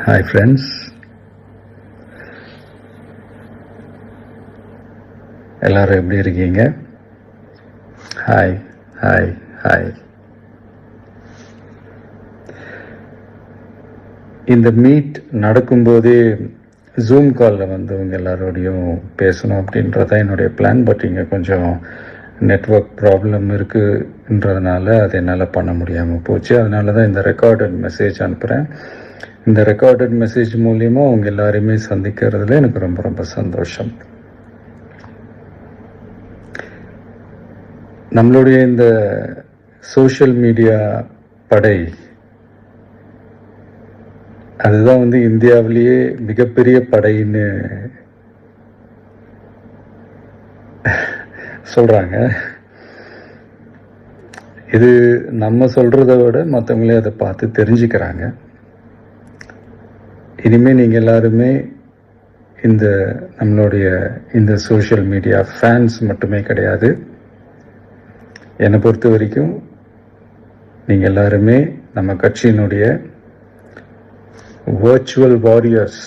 Hi friends, எல்லாரும் எப்படி இருக்கீங்க? Hi hi hi. இந்த மீட் நடக்கும்போதே ஜூம் காலில் வந்து உங்கள் எல்லாரோடையும் பேசணும் அப்படின்றதான் என்னுடைய பிளான். பட் இங்கே கொஞ்சம் நெட்வொர்க் ப்ராப்ளம் இருக்குன்றதுனால அதை என்னால் பண்ண முடியாமல் போச்சு. அதனால தான் இந்த ரெக்கார்டட் மெசேஜ் அனுப்புகிறேன். இந்த ரெக்கார்டட் மெசேஜ் மூலிமா உங்கள் எல்லாரையுமே சந்திக்கிறதுல எனக்கு ரொம்ப ரொம்ப சந்தோஷம். நம்மளுடைய இந்த சோஷியல் மீடியா படை, அதுதான் வந்து இந்தியாவிலேயே மிகப்பெரிய படைன்னு சொல்கிறாங்க. இது நம்ம சொல்கிறத விட மற்றவங்களே அதை பார்த்து தெரிஞ்சுக்கிறாங்க. இனிமேல் நீங்கள் எல்லாருமே இந்த நம்மளுடைய இந்த சோஷியல் மீடியா ஃபேன்ஸ் மட்டுமே கிடையாது. என்னை பொறுத்த வரைக்கும் நீங்கள் எல்லாருமே நம்ம கட்சியினுடைய வர்ச்சுவல் வாரியர்ஸ்.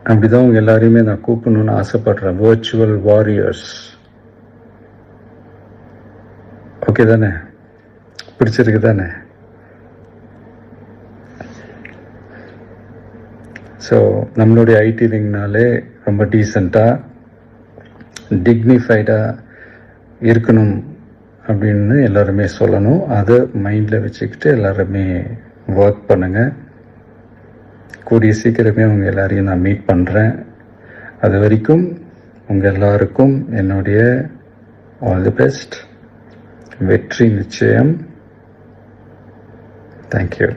அப்படிதான் உங்கள் எல்லாரையுமே நான் கூப்பிடணும்னு ஆசைப்படுறேன். Virtual warriors. ஓகே தானே? பிடிச்சிருக்கு தானே? ஸோ நம்மளுடைய ஐடி விங்னாலே ரொம்ப டீசெண்டாக டிக்னிஃபைடாக இருக்கணும் அப்படின்னு எல்லாருமே சொல்லணும். அதை மைண்டில் வச்சுக்கிட்டு எல்லாருமே ஒர்க் பண்ணுங்கள். கூடிய சீக்கிரமே உங்கள் எல்லாரையும் நான் மீட் பண்ணுறேன். அது வரைக்கும் உங்கள் எல்லாருக்கும் என்னுடைய ஆல் தி பெஸ்ட். வெற்றி நிச்சயம். தேங்க்யூ.